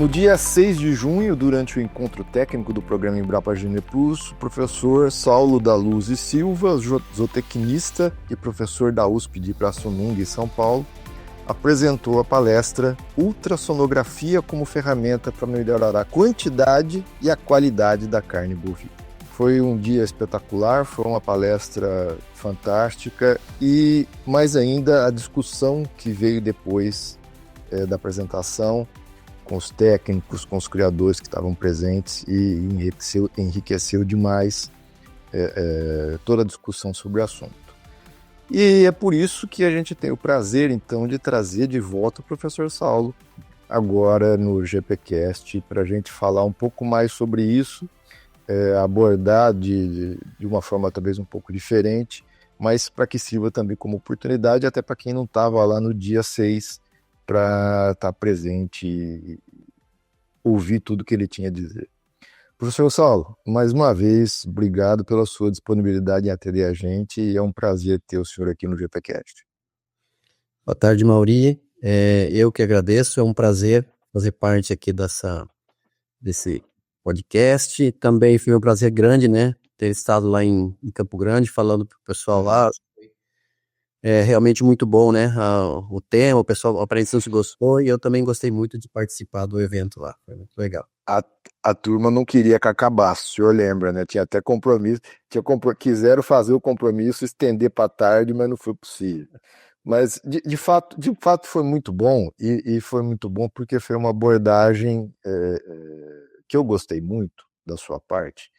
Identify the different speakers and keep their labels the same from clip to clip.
Speaker 1: No dia 6 de junho, durante o encontro técnico do programa Embrapa Gineplus, o professor Saulo da Luz e Silva, zootecnista e professor da USP de Pirassununga, em São Paulo, apresentou a palestra Ultrassonografia como ferramenta para melhorar a quantidade e a qualidade da carne bovina. Foi um dia espetacular, foi uma palestra fantástica e, mais ainda, a discussão que veio depois da apresentação com os técnicos, com os criadores que estavam presentes e enriqueceu demais toda a discussão sobre o assunto. E é por isso que a gente tem o prazer, então, de trazer de volta o professor Saulo, agora no GPcast, para a gente falar um pouco mais sobre isso, abordar de uma forma talvez um pouco diferente, mas para que sirva também como oportunidade, até para quem não estava lá no dia 6, para estar presente e ouvir tudo que ele tinha a dizer. Professor Saulo, mais uma vez, obrigado pela sua disponibilidade em atender a gente e é um prazer ter o senhor aqui no GPcast.
Speaker 2: Boa tarde, Mauri. Eu que agradeço, é um prazer fazer parte aqui desse podcast. Também foi um prazer grande, né, ter estado lá em Campo Grande, falando para o pessoal lá. É realmente muito bom, né, o tema, o pessoal aparentemente gostou e eu também gostei muito de participar do evento lá, foi muito legal.
Speaker 1: A turma não queria que acabasse, o senhor lembra, né? Tinha até compromisso, quiseram fazer o compromisso, estender para tarde, mas não foi possível. Mas, de fato foi muito bom, e foi muito bom porque foi uma abordagem que eu gostei muito da sua parte.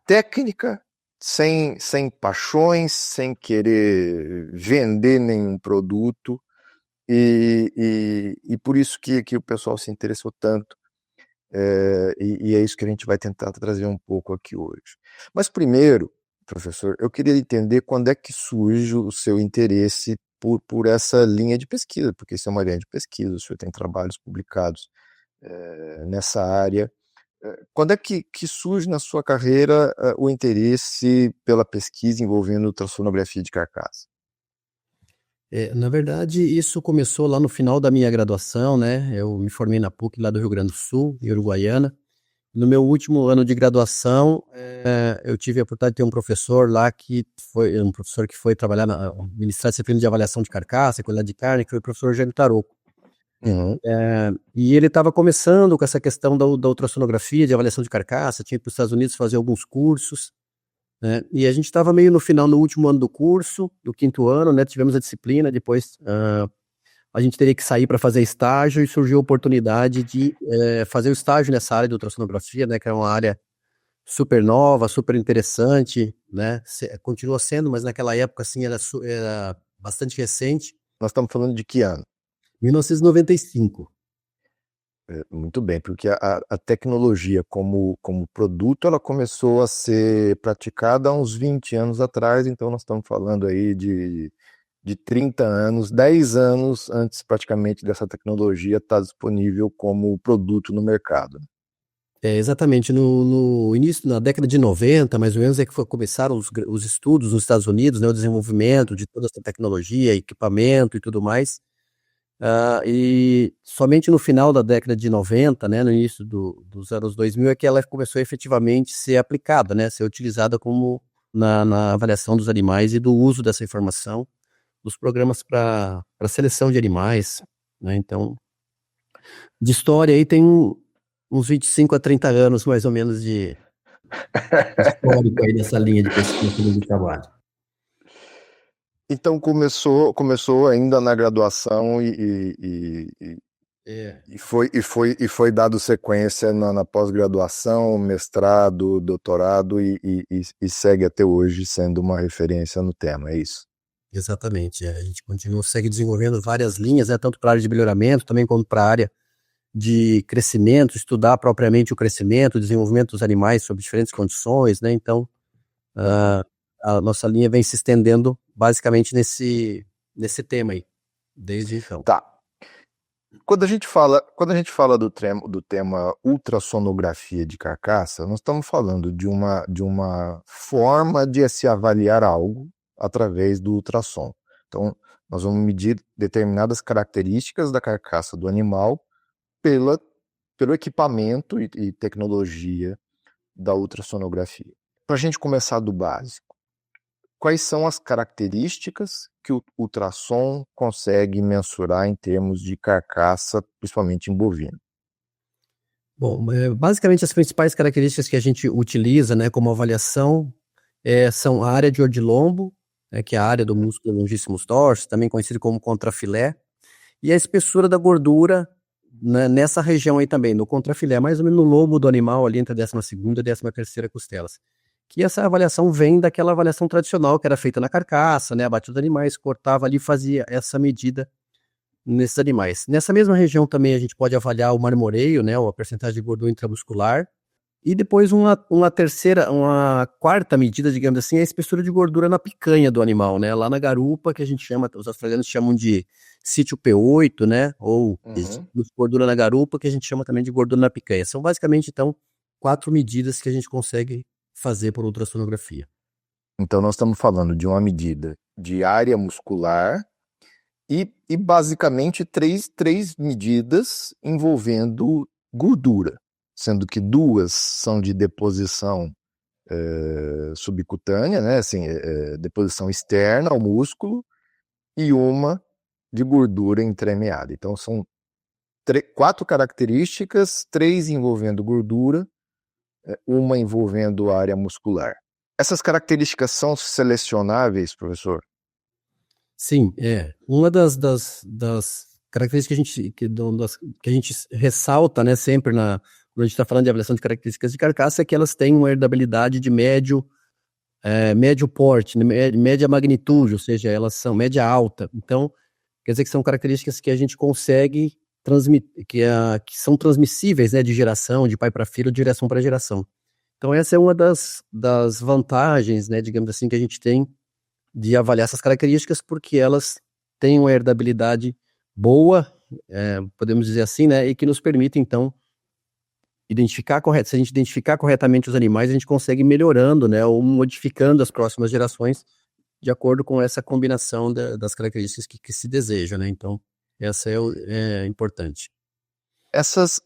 Speaker 1: Técnica, sem paixões, sem querer vender nenhum produto, e por isso que o pessoal se interessou tanto. E é isso que a gente vai tentar trazer um pouco aqui hoje. Mas primeiro, professor, eu queria entender quando é que surge o seu interesse por essa linha de pesquisa, porque isso é uma linha de pesquisa, o senhor tem trabalhos publicados nessa área. Quando é que surge na sua carreira o interesse pela pesquisa envolvendo ultrassonografia de carcaça?
Speaker 2: Na verdade, isso começou lá no final da minha graduação, né? Eu me formei na PUC lá do Rio Grande do Sul, em Uruguaiana. No meu último ano de graduação, eu tive a oportunidade de ter um professor lá que foi trabalhar ministrar disciplina de avaliação de carcaça, qualidade de carne, que foi o professor Jânio Taroco.
Speaker 1: Uhum.
Speaker 2: E ele estava começando com essa questão da ultrassonografia, de avaliação de carcaça, tinha ido para os Estados Unidos fazer alguns cursos, né? E a gente estava meio no último ano do curso, do 5º ano, né? Tivemos a disciplina, depois a gente teria que sair para fazer estágio e surgiu a oportunidade de fazer o estágio nessa área de ultrassonografia, né? Que é uma área super nova, super interessante, né? Continua sendo, mas naquela época, assim, era bastante recente.
Speaker 1: Nós estamos falando de que ano?
Speaker 2: 1995.
Speaker 1: Muito bem, porque a tecnologia como produto, ela começou a ser praticada há uns 20 anos atrás, então nós estamos falando aí de 30 anos, 10 anos antes praticamente dessa tecnologia estar disponível como produto no mercado.
Speaker 2: Exatamente, no início, na década de 90, mais ou menos, é que começaram os estudos nos Estados Unidos, né, o desenvolvimento de toda essa tecnologia, equipamento e tudo mais. E somente no final da década de 90, né, no início dos anos 2000, é que ela começou a efetivamente ser aplicada, né, ser utilizada como na avaliação dos animais e do uso dessa informação dos programas para seleção de animais, né. Então, de história aí tem uns 25 a 30 anos, mais ou menos, de histórico aí nessa linha de pesquisa que eu trabalho.
Speaker 1: Então começou ainda na graduação foi dado sequência na pós-graduação, mestrado, doutorado e segue até hoje sendo uma referência no tema, é isso?
Speaker 2: Exatamente, a gente segue desenvolvendo várias linhas, né, tanto para a área de melhoramento, também como para a área de crescimento, estudar propriamente o crescimento, o desenvolvimento dos animais sob diferentes condições, né, então a nossa linha vem se estendendo basicamente nesse tema aí, desde então.
Speaker 1: Tá. Quando a gente fala do tema ultrassonografia de carcaça, nós estamos falando de uma forma de se avaliar algo através do ultrassom. Então, nós vamos medir determinadas características da carcaça do animal pela pelo equipamento e tecnologia da ultrassonografia. Para a gente começar do básico, quais são as características que o ultrassom consegue mensurar em termos de carcaça, principalmente em bovino?
Speaker 2: Bom, basicamente as principais características que a gente utiliza, né, como avaliação são a área de ordilombo, que é a área do músculo longíssimos dorsi, também conhecido como contrafilé, e a espessura da gordura, né, nessa região aí também, no contrafilé, mais ou menos no lombo do animal, ali entre a 12ª e a 13ª costelas. Que essa avaliação vem daquela avaliação tradicional que era feita na carcaça, né, abatia os animais, cortava ali e fazia essa medida nesses animais. Nessa mesma região também a gente pode avaliar o marmoreio, né, ou a percentagem de gordura intramuscular, e depois uma quarta medida, digamos assim, é a espessura de gordura na picanha do animal, né, lá na garupa, que a gente chama, os australianos chamam de sítio P8, né, ou gordura na garupa, que a gente chama também de gordura na picanha. São basicamente, então, 4 medidas que a gente consegue fazer por ultrassonografia.
Speaker 1: Então, nós estamos falando de uma medida de área muscular e basicamente três medidas envolvendo gordura, sendo que 2 são de deposição subcutânea, né, assim, deposição externa ao músculo, e uma de gordura entremeada. Então, são 4 características, 3 envolvendo gordura, uma envolvendo a área muscular. Essas características são selecionáveis, professor?
Speaker 2: Sim, uma das características que a gente ressalta, né, sempre quando a gente está falando de avaliação de características de carcaça, é que elas têm uma herdabilidade de médio porte, média magnitude, ou seja, elas são média alta. Então, quer dizer que são características que a gente consegue transmitir, que são transmissíveis, né, de geração, de pai para filho, de geração para geração. Então, essa é uma das vantagens, né, digamos assim, que a gente tem de avaliar essas características, porque elas têm uma herdabilidade boa, podemos dizer assim, né, e que nos permite, então, se a gente identificar corretamente os animais, a gente consegue ir melhorando, né, ou modificando as próximas gerações de acordo com essa combinação das características que se deseja, né, então, essa é importante.
Speaker 1: Essas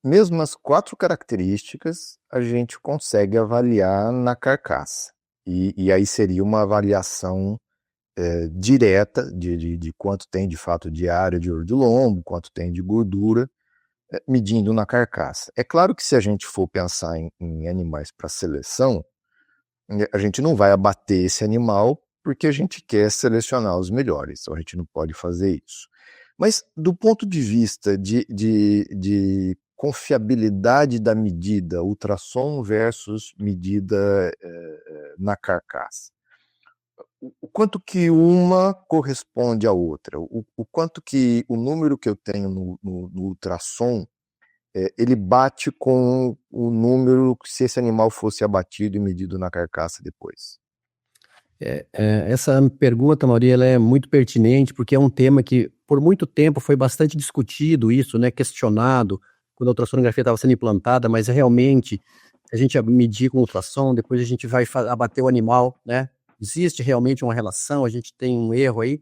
Speaker 1: mesmas 4 características a gente consegue avaliar na carcaça. E aí seria uma avaliação direta de quanto tem de fato de área de ordilombo, quanto tem de gordura, medindo na carcaça. É claro que se a gente for pensar em animais para seleção, a gente não vai abater esse animal porque a gente quer selecionar os melhores, então a gente não pode fazer isso. Mas do ponto de vista de confiabilidade da medida, ultrassom versus medida na carcaça, o quanto que uma corresponde à outra, o quanto que o número que eu tenho no ultrassom, ele bate com o número se esse animal fosse abatido e medido na carcaça depois.
Speaker 2: Essa pergunta, Mauri, ela é muito pertinente, porque é um tema que, por muito tempo, foi bastante discutido isso, né, questionado, quando a ultrassonografia estava sendo implantada, mas realmente, a gente medir com ultrassom, depois a gente vai abater o animal, né, existe realmente uma relação, a gente tem um erro aí,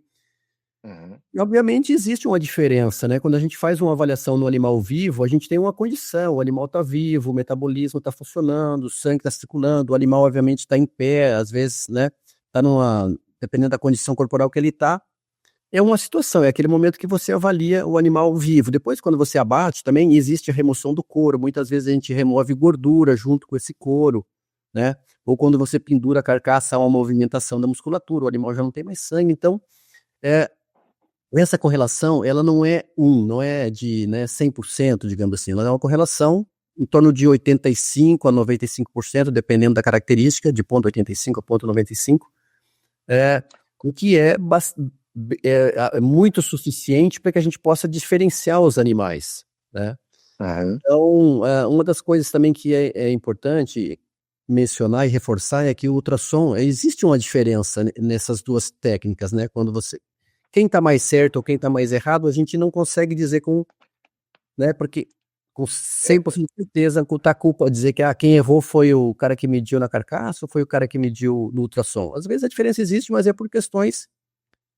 Speaker 2: e obviamente existe uma diferença, né, quando a gente faz uma avaliação no animal vivo, a gente tem uma condição, o animal está vivo, o metabolismo está funcionando, o sangue está circulando, o animal obviamente está em pé, às vezes, né, dependendo da condição corporal que ele está, é uma situação, é aquele momento que você avalia o animal vivo. Depois, quando você abate, também existe a remoção do couro, muitas vezes a gente remove gordura junto com esse couro, né, ou quando você pendura a carcaça, há uma movimentação da musculatura, o animal já não tem mais sangue, então, essa correlação, ela não é de, né, 100%, digamos assim, ela é uma correlação em torno de 85% a 95%, dependendo da característica, de 0,85 a 0,95, o que é muito suficiente para que a gente possa diferenciar os animais, né? Então, uma das coisas também que é importante mencionar e reforçar é que o ultrassom, existe uma diferença nessas duas técnicas, né? Quem está mais certo ou quem está mais errado, a gente não consegue dizer né? Porque com 100% de certeza, tá culpa dizer que quem errou foi o cara que mediu na carcaça ou foi o cara que mediu no ultrassom. Às vezes a diferença existe, mas é por questões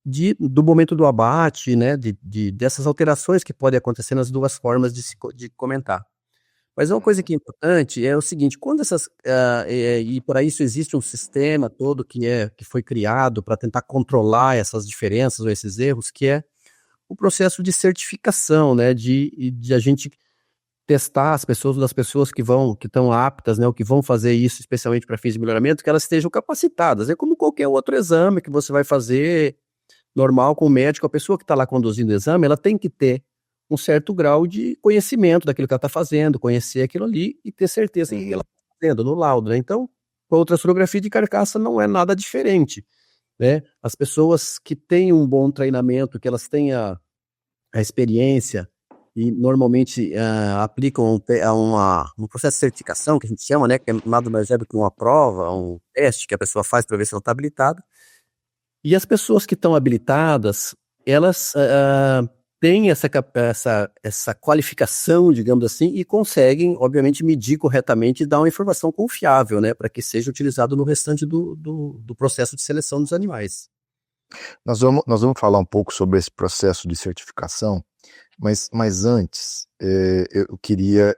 Speaker 2: do momento do abate, né, dessas alterações que podem acontecer nas duas formas de comentar. Mas uma coisa que é importante é o seguinte, quando e para isso existe um sistema todo que foi criado para tentar controlar essas diferenças ou esses erros, que é o processo de certificação, né, de a gente testar das pessoas que estão aptas, né, ou que vão fazer isso especialmente para fins de melhoramento, que elas estejam capacitadas. É como qualquer outro exame que você vai fazer normal com o médico, a pessoa que está lá conduzindo o exame, ela tem que ter um certo grau de conhecimento daquilo que ela está fazendo, conhecer aquilo ali e ter certeza que ela está fazendo no laudo, né? Então, com a ultrassonografia de carcaça não é nada diferente, né? As pessoas que têm um bom treinamento, que elas têm a experiência e normalmente aplicam um processo de certificação, que a gente chama, né? Que é nada mais é do que uma prova, um teste que a pessoa faz para ver se ela está habilitada. E as pessoas que estão habilitadas, elas têm essa qualificação, digamos assim, e conseguem, obviamente, medir corretamente e dar uma informação confiável, né, para que seja utilizado no restante do processo de seleção dos animais.
Speaker 1: Nós vamos falar um pouco sobre esse processo de certificação, mas antes eu queria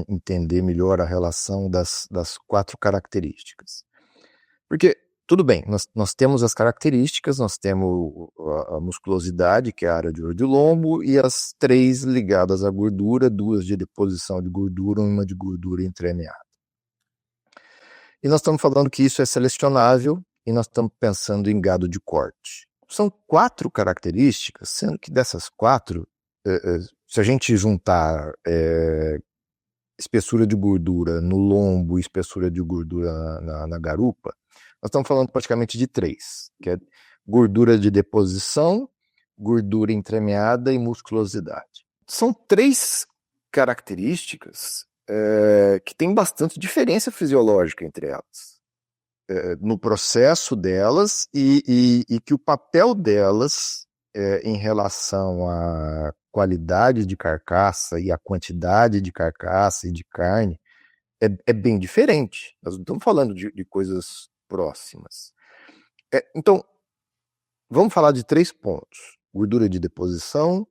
Speaker 1: entender melhor a relação das 4 características. Porque, tudo bem, nós temos as características, nós temos a musculosidade, que é a área de olho de lombo, e as 3 ligadas à gordura, 2 de deposição de gordura, uma de gordura entremeada. E nós estamos falando que isso é selecionável, e nós estamos pensando em gado de corte. São 4 características, sendo que dessas 4, se a gente juntar espessura de gordura no lombo e espessura de gordura na garupa, nós estamos falando praticamente de 3, que é gordura de deposição, gordura entremeada e musculosidade. São 3 características que têm bastante diferença fisiológica entre elas, no processo delas e que o papel delas em relação à qualidade de carcaça e a quantidade de carcaça e de carne é bem diferente. Nós não estamos falando de coisas próximas. Então, vamos falar de 3 pontos: gordura de deposição,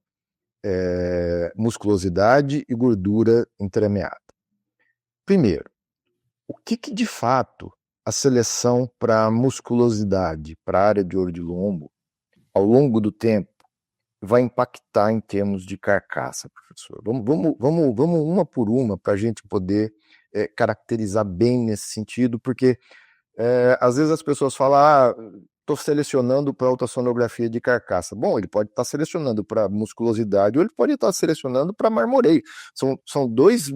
Speaker 1: musculosidade e gordura entremeada. Primeiro, o que de fato a seleção para musculosidade, para a área de olho de lombo, ao longo do tempo, vai impactar em termos de carcaça, professor? Vamos uma por uma para a gente poder caracterizar bem nesse sentido, porque às vezes as pessoas falam, estou selecionando para ultrassonografia de carcaça. Bom, ele pode estar selecionando para musculosidade ou ele pode estar selecionando para marmoreio. São 2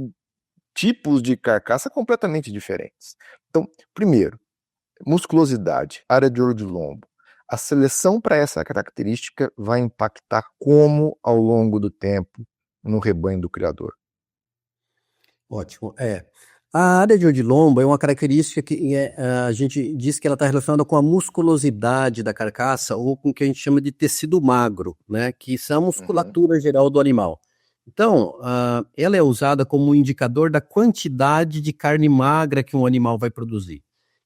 Speaker 1: tipos de carcaça completamente diferentes. Então, primeiro, musculosidade, área de olho de lombo. A seleção para essa característica vai impactar como ao longo do tempo no rebanho do criador?
Speaker 2: Ótimo. A área de olho de lombo é uma característica que a gente diz que ela está relacionada com a musculosidade da carcaça ou com o que a gente chama de tecido magro, né, que são a musculatura geral do animal. Então, ela é usada como um indicador da quantidade de carne magra que um animal vai produzir.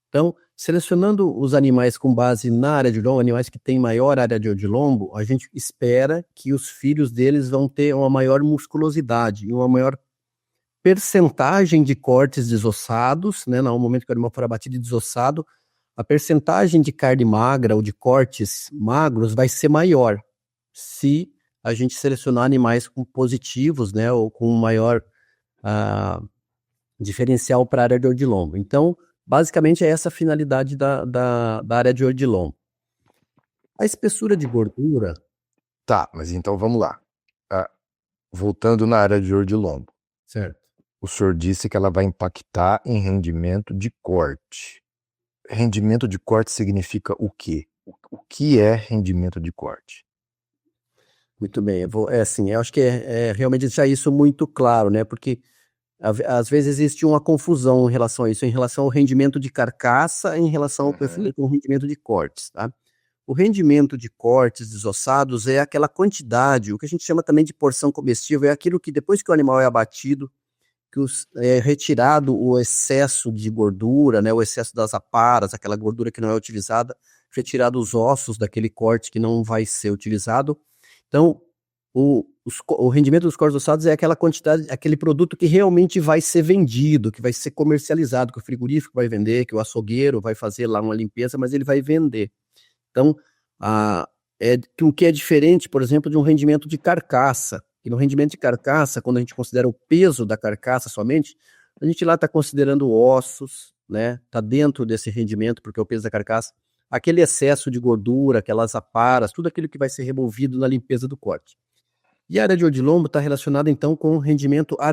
Speaker 2: Então, selecionando os animais com base na área de lombo, animais que têm maior área de olho de lombo, a gente espera que os filhos deles vão ter uma maior musculosidade e uma maior percentagem de cortes desossados, né? No momento que o animal for abatido e desossado, a percentagem de carne magra ou de cortes magros vai ser maior se a gente selecionar animais com positivos, né? Ou com maior diferencial para a área de olho de lombo. Então, basicamente é essa a finalidade da área de olho de lombo. A espessura de gordura...
Speaker 1: Tá, mas então vamos lá. Voltando na área de olho de lombo.
Speaker 2: Certo.
Speaker 1: O senhor disse que ela vai impactar em rendimento de corte. Rendimento de corte significa o quê? O que é rendimento de corte?
Speaker 2: Muito bem, eu acho que realmente deixar isso muito claro, né? Porque às vezes existe uma confusão em relação a isso, em relação ao rendimento de carcaça, em relação ao rendimento de cortes, tá? O rendimento de cortes desossados é aquela quantidade, o que a gente chama também de porção comestível, é aquilo que depois que o animal é abatido, que é retirado o excesso de gordura, né, o excesso das aparas, aquela gordura que não é utilizada, retirar os ossos daquele corte que não vai ser utilizado. Então, o rendimento dos cortes ossados é aquela quantidade, aquele produto que realmente vai ser vendido, que vai ser comercializado, que o frigorífico vai vender, que o açougueiro vai fazer lá uma limpeza, mas ele vai vender. Então, o que é diferente, por exemplo, de um rendimento de carcaça. E no rendimento de carcaça, quando a gente considera o peso da carcaça somente, a gente lá está considerando ossos, né? Está dentro desse rendimento, porque é o peso da carcaça. Aquele excesso de gordura, aquelas aparas, tudo aquilo que vai ser removido na limpeza do corte. E a área de odilombo está relacionada, então, com o rendimento a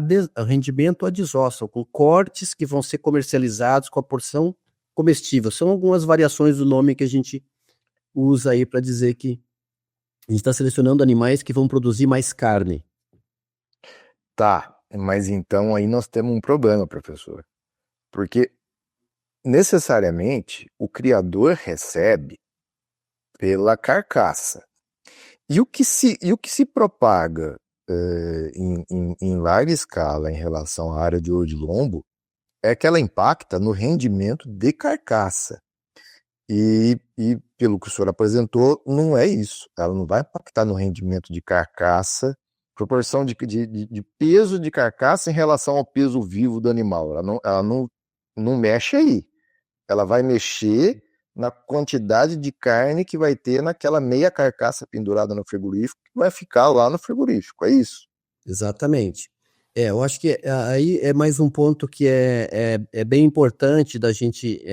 Speaker 2: desosso, com cortes que vão ser comercializados com a porção comestível. São algumas variações do nome que a gente usa aí para dizer que a gente está selecionando animais que vão produzir mais carne.
Speaker 1: Tá, mas então aí nós temos um problema, professor. Porque necessariamente o criador recebe pela carcaça. E o que se propaga em larga escala em relação à área de odilombo é que ela impacta no rendimento de carcaça. E pelo que o senhor apresentou, não é isso. Ela não vai impactar no rendimento de carcaça, proporção de peso de carcaça em relação ao peso vivo do animal. Ela não mexe aí. Ela vai mexer na quantidade de carne que vai ter naquela meia carcaça pendurada no frigorífico, que vai ficar lá no frigorífico, é isso?
Speaker 2: Exatamente. Eu acho que aí é mais um ponto que é bem importante da gente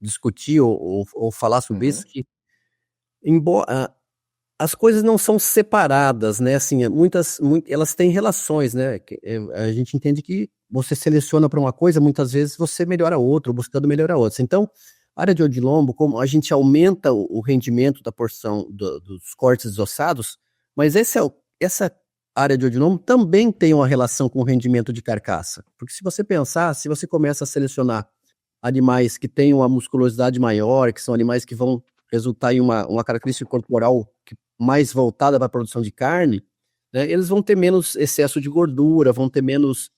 Speaker 2: discutir ou falar sobre isso, que embora as coisas não são separadas, né? Assim, elas têm relações, né? A gente entende que você seleciona para uma coisa, muitas vezes você melhora outra, buscando melhorar outra. Então, a área de odilombo, como a gente aumenta o rendimento da porção dos cortes desossados, mas essa área de odilombo também tem uma relação com o rendimento de carcaça. Porque se você pensar, se você começa a selecionar animais que têm uma musculosidade maior, que são animais que vão resultar em uma característica corporal mais voltada para a produção de carne, né, eles vão ter menos excesso de gordura, vão ter menos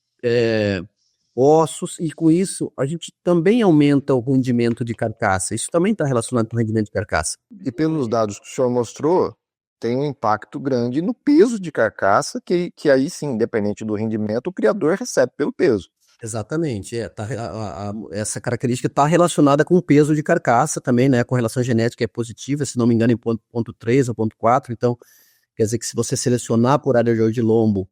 Speaker 2: ossos, e com isso a gente também aumenta o rendimento de carcaça. Isso também está relacionado com o rendimento de carcaça.
Speaker 1: E pelos dados que o senhor mostrou, tem um impacto grande no peso de carcaça, que aí sim, independente do rendimento, o criador recebe pelo peso.
Speaker 2: Exatamente, essa característica está relacionada com o peso de carcaça também, né? A correlação genética é positiva, se não me engano, em ponto 3 ou ponto 4. Então, quer dizer que se você selecionar por área de odilombo,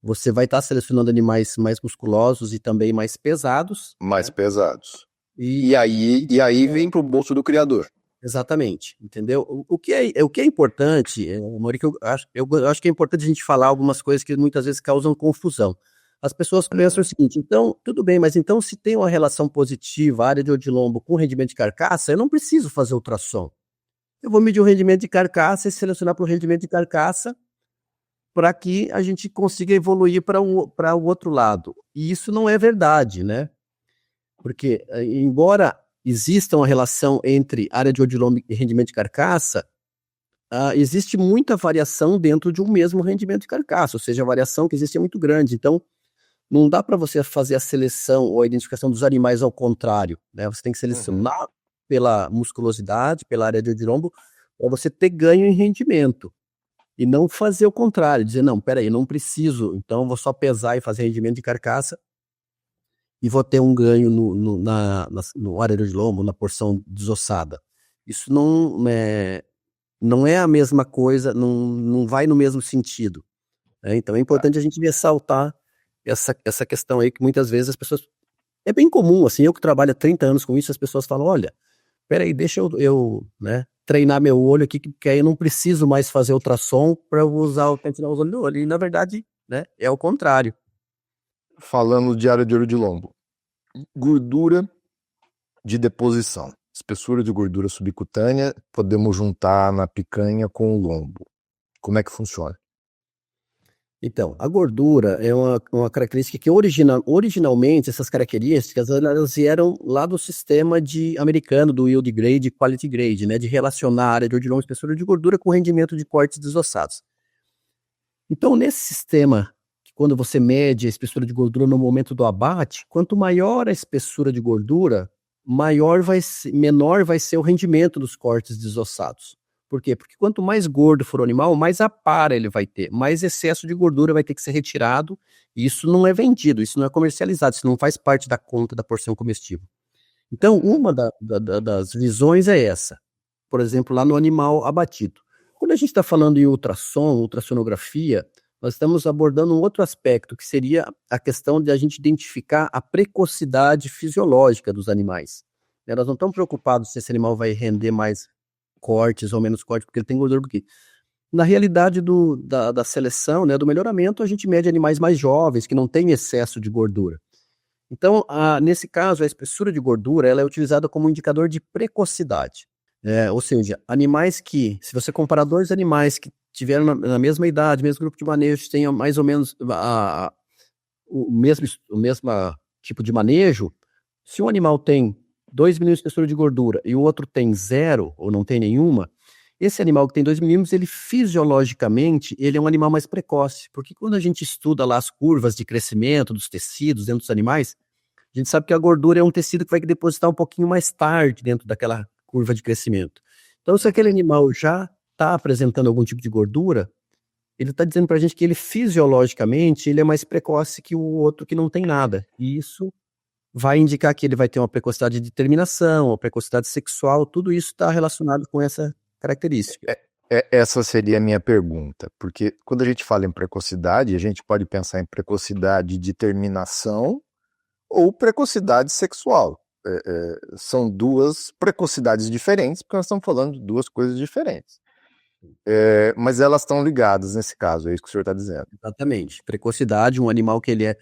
Speaker 2: você vai estar selecionando animais mais musculosos e também mais pesados.
Speaker 1: Mais pesados. E aí vem para o bolso do criador.
Speaker 2: Exatamente, entendeu? O que é importante, Maurício, eu acho que é importante a gente falar algumas coisas que muitas vezes causam confusão. As pessoas pensam o seguinte, então, tudo bem, mas então se tem uma relação positiva, a área de odilombo com rendimento de carcaça, eu não preciso fazer ultrassom. Eu vou medir o rendimento de carcaça e selecionar para o rendimento de carcaça para que a gente consiga evoluir para o outro lado. E isso não é verdade, né? Porque, embora exista uma relação entre área de odilombo e rendimento de carcaça, existe muita variação dentro de um mesmo rendimento de carcaça, ou seja, a variação que existe é muito grande. Então, não dá para você fazer a seleção ou a identificação dos animais ao contrário, né? Você tem que selecionar pela musculosidade, pela área de odilombo, para você ter ganho em rendimento. E não fazer o contrário, dizer, não, peraí, não preciso, então vou só pesar e fazer rendimento de carcaça e vou ter um ganho no área de odilombo, na porção desossada. Isso não é a mesma coisa, não vai no mesmo sentido, né? Então é importante a gente ressaltar essa questão aí, que muitas vezes as pessoas... É bem comum, assim, eu que trabalho há 30 anos com isso, as pessoas falam, olha, peraí, deixa eu né, treinar meu olho aqui, que aí eu não preciso mais fazer ultrassom para eu usar o tentinar os olhos do olho. E na verdade, né, é o contrário.
Speaker 1: Falando de área de odilombo, gordura de deposição, espessura de gordura subcutânea, podemos juntar na picanha com o lombo. Como é que funciona?
Speaker 2: Então, a gordura é uma característica que originalmente essas características elas vieram lá do sistema americano do yield grade e quality grade, né, de relacionar a área de odilombo e espessura de gordura com rendimento de cortes desossados. Então, nesse sistema, quando você mede a espessura de gordura no momento do abate, quanto maior a espessura de gordura, menor vai ser o rendimento dos cortes desossados. Por quê? Porque quanto mais gordo for o animal, mais apara ele vai ter, mais excesso de gordura vai ter que ser retirado, e isso não é vendido, isso não é comercializado, isso não faz parte da conta da porção comestível. Então, uma das visões é essa, por exemplo, lá no animal abatido. Quando a gente está falando em ultrassonografia, nós estamos abordando um outro aspecto, que seria a questão de a gente identificar a precocidade fisiológica dos animais. Nós não estamos preocupados se esse animal vai render mais cortes ou menos cortes, porque ele tem gordura, porque na realidade da seleção, né, do melhoramento, a gente mede animais mais jovens, que não têm excesso de gordura. Então, nesse caso, a espessura de gordura ela é utilizada como indicador de precocidade. Ou seja, animais que, se você comparar dois animais que tiveram na mesma idade, mesmo grupo de manejo, tenham mais ou menos o mesmo tipo de manejo, se um animal tem 2 milímetros de espessura de gordura e o outro tem 0 ou não tem nenhuma, esse animal que tem 2 milímetros, ele fisiologicamente, ele é um animal mais precoce, porque quando a gente estuda lá as curvas de crescimento dos tecidos dentro dos animais, a gente sabe que a gordura é um tecido que vai depositar um pouquinho mais tarde dentro daquela curva de crescimento. Então, se aquele animal já está apresentando algum tipo de gordura, ele está dizendo para a gente que ele fisiologicamente ele é mais precoce que o outro que não tem nada. E isso vai indicar que ele vai ter uma precocidade de terminação, uma precocidade sexual, tudo isso está relacionado com essa característica.
Speaker 1: Essa seria a minha pergunta, porque quando a gente fala em precocidade, a gente pode pensar em precocidade de terminação ou precocidade sexual. São duas precocidades diferentes, porque nós estamos falando de duas coisas diferentes. Mas elas estão ligadas nesse caso, é isso que o senhor está dizendo.
Speaker 2: Exatamente. Precocidade, um animal que ele é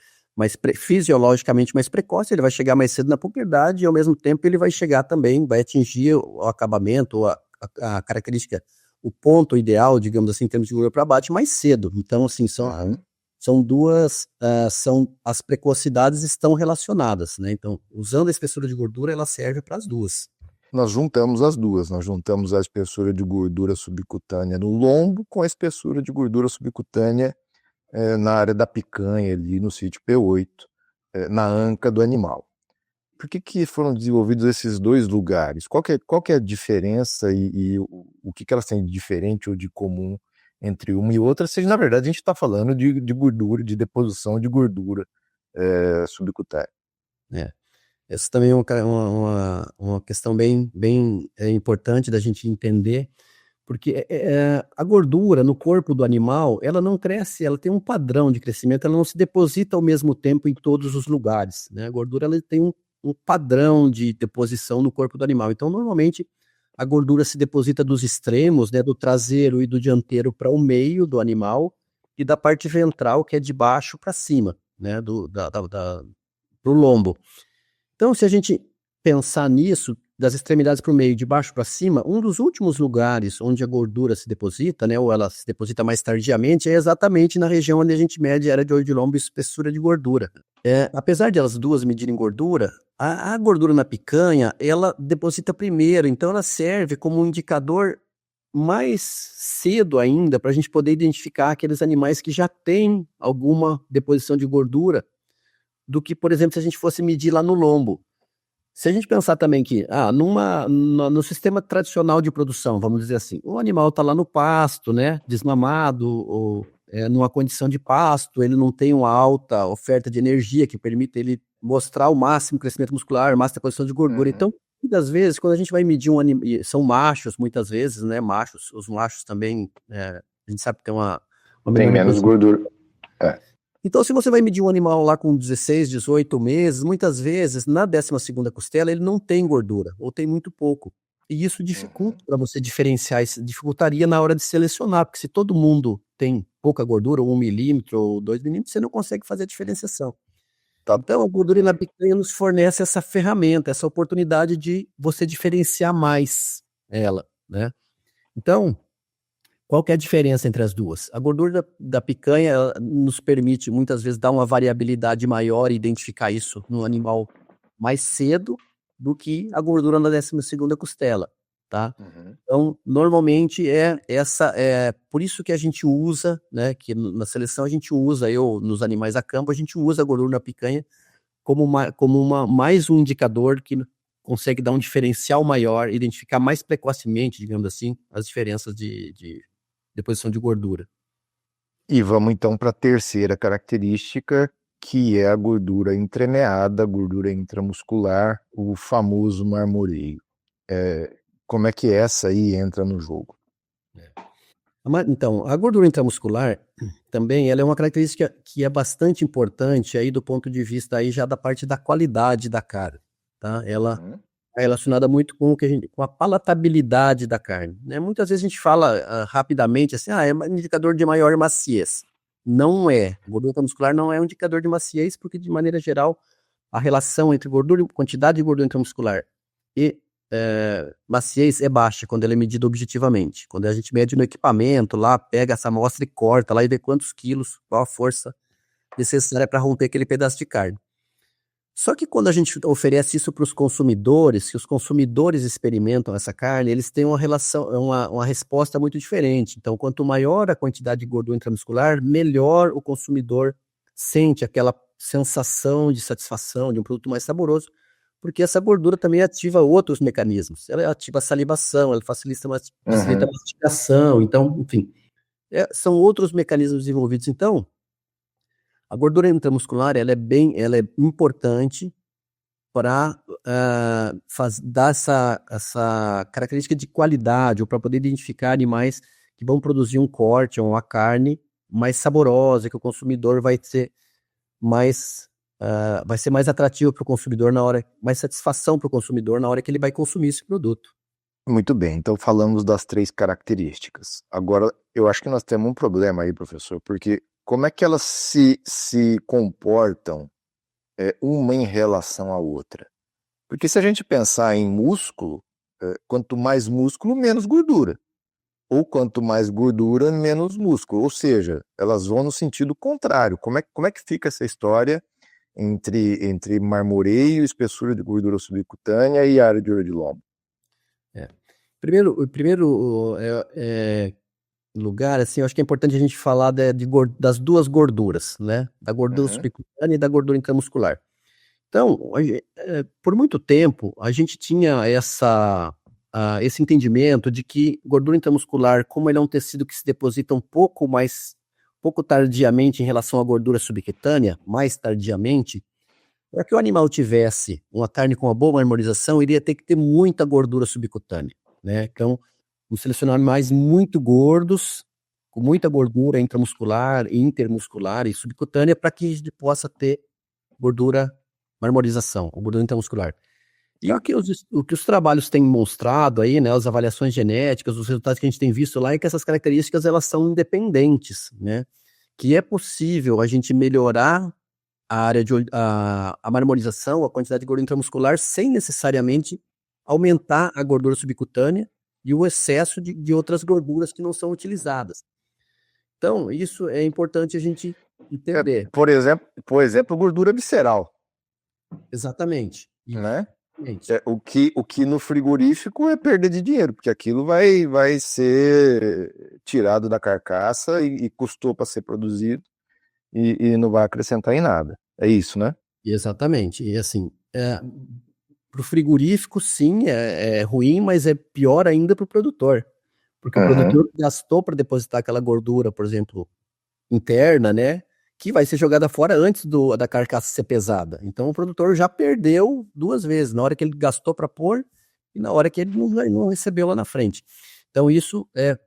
Speaker 2: fisiologicamente mais precoce, ele vai chegar mais cedo na puberdade e ao mesmo tempo ele vai chegar também, vai atingir o acabamento, a característica, o ponto ideal, digamos assim, em termos de gordura para abate mais cedo. Então, assim, são duas, as precocidades estão relacionadas, né? Então, usando a espessura de gordura, ela serve para as duas.
Speaker 1: Nós juntamos as duas, nós juntamos a espessura de gordura subcutânea no lombo com a espessura de gordura subcutânea na área da picanha, ali no sítio P8, na anca do animal. Por que foram desenvolvidos esses dois lugares? Qual que é a diferença e o que elas têm de diferente ou de comum entre uma e outra? Se, na verdade, a gente está falando de gordura, de deposição de gordura subcutânea.
Speaker 2: Essa também é uma questão bem importante da gente entender, porque a gordura no corpo do animal, ela não cresce, ela tem um padrão de crescimento, ela não se deposita ao mesmo tempo em todos os lugares, né? A gordura ela tem um padrão de deposição no corpo do animal. Então, normalmente, a gordura se deposita dos extremos, né, do traseiro e do dianteiro para o meio do animal e da parte ventral, que é de baixo para cima, né, pro lombo. Então, se a gente pensar nisso, das extremidades para o meio, de baixo para cima, um dos últimos lugares onde a gordura se deposita, né, ou ela se deposita mais tardiamente, é exatamente na região onde a gente mede a área de olho de lombo e espessura de gordura. Apesar de elas duas medirem gordura, a gordura na picanha, ela deposita primeiro, então ela serve como um indicador mais cedo ainda para a gente poder identificar aqueles animais que já têm alguma deposição de gordura, do que, por exemplo, se a gente fosse medir lá no lombo. Se a gente pensar também que, no sistema tradicional de produção, vamos dizer assim, o animal está lá no pasto, né, desmamado, ou numa condição de pasto, ele não tem uma alta oferta de energia que permita ele mostrar o máximo crescimento muscular, máxima deposição de gordura. Então, muitas vezes, quando a gente vai medir um animal, são machos, muitas vezes, né, os machos também, a gente sabe que tem uma
Speaker 1: tem menos gordura.
Speaker 2: Então, se você vai medir um animal lá com 16, 18 meses, muitas vezes, na 12ª costela, ele não tem gordura, ou tem muito pouco. E isso dificulta para você diferenciar, isso dificultaria na hora de selecionar, porque se todo mundo tem pouca gordura, ou 1 milímetro, ou 2 milímetros, você não consegue fazer a diferenciação. Então, a gordura na picanha nos fornece essa ferramenta, essa oportunidade de você diferenciar mais ela, né? Então, qual que é a diferença entre as duas? A gordura da picanha nos permite, muitas vezes, dar uma variabilidade maior e identificar isso no animal mais cedo do que a gordura na 12ª costela, tá? Então, normalmente por isso que a gente usa, né, que na seleção a gente usa, nos animais a campo, a gente usa a gordura na picanha como mais um indicador que consegue dar um diferencial maior, identificar mais precocemente, digamos assim, as diferenças de deposição de gordura.
Speaker 1: E vamos então para a terceira característica, que é a gordura entremeada, a gordura intramuscular, o famoso marmoreio. Como é que essa aí entra no jogo?
Speaker 2: Então, a gordura intramuscular também ela é uma característica que é bastante importante aí do ponto de vista aí já da parte da qualidade da carne, tá? Ela é relacionada muito com com a palatabilidade da carne, né? Muitas vezes a gente fala rapidamente assim, é um indicador de maior maciez. Não é. Gordura intramuscular não é um indicador de maciez, porque de maneira geral a relação entre quantidade de gordura intramuscular e maciez é baixa quando ela é medida objetivamente. Quando a gente mede no equipamento lá, pega essa amostra e corta lá e vê quantos quilos, qual a força necessária para romper aquele pedaço de carne. Só que quando a gente oferece isso para os consumidores, se os consumidores experimentam essa carne, eles têm uma resposta muito diferente. Então, quanto maior a quantidade de gordura intramuscular, melhor o consumidor sente aquela sensação de satisfação de um produto mais saboroso, porque essa gordura também ativa outros mecanismos. Ela ativa a salivação, ela facilita a mastigação, então, enfim, são outros mecanismos envolvidos. Então, a gordura intramuscular ela é importante para dar essa característica de qualidade, ou para poder identificar animais que vão produzir um corte ou uma carne mais saborosa, que o consumidor vai ser mais atrativo para o consumidor na hora, mais satisfação para o consumidor na hora que ele vai consumir esse produto.
Speaker 1: Muito bem, então falamos das 3 características. Agora, eu acho que nós temos um problema aí, professor, porque como é que elas se comportam uma em relação à outra? Porque se a gente pensar em músculo, quanto mais músculo, menos gordura. Ou quanto mais gordura, menos músculo. Ou seja, elas vão no sentido contrário. Como é que fica essa história entre marmoreio, espessura de gordura subcutânea e área de lombo?
Speaker 2: O primeiro lugar, assim, eu acho que é importante a gente falar das duas gorduras, né? Da gordura subcutânea e da gordura intramuscular. Então, por muito tempo, a gente tinha esse entendimento de que gordura intramuscular, como ele é um tecido que se deposita um pouco tardiamente em relação à gordura subcutânea, mais tardiamente, para que o animal tivesse uma carne com uma boa marmorização, iria ter que ter muita gordura subcutânea, né? Então, vamos selecionar animais muito gordos, com muita gordura intramuscular, intermuscular e subcutânea, para que a gente possa ter gordura marmorização, gordura intramuscular. E o que os trabalhos têm mostrado aí, né, as avaliações genéticas, os resultados que a gente tem visto lá, é que essas características elas são independentes, né? Que é possível a gente melhorar a marmorização, a quantidade de gordura intramuscular, sem necessariamente aumentar a gordura subcutânea e o excesso de outras gorduras que não são utilizadas. Então, isso é importante a gente entender.
Speaker 1: Por exemplo, gordura visceral.
Speaker 2: Exatamente.
Speaker 1: Né? O que no frigorífico é perda de dinheiro, porque aquilo vai ser tirado da carcaça e custou para ser produzido e não vai acrescentar em nada. É isso, né?
Speaker 2: Exatamente. E assim, para o frigorífico, sim, é ruim, mas é pior ainda para o produtor. Porque o produtor gastou para depositar aquela gordura, por exemplo, interna, né? Que vai ser jogada fora antes da carcaça ser pesada. Então o produtor já perdeu 2 vezes, na hora que ele gastou para pôr e na hora que ele não recebeu lá na frente. Então isso é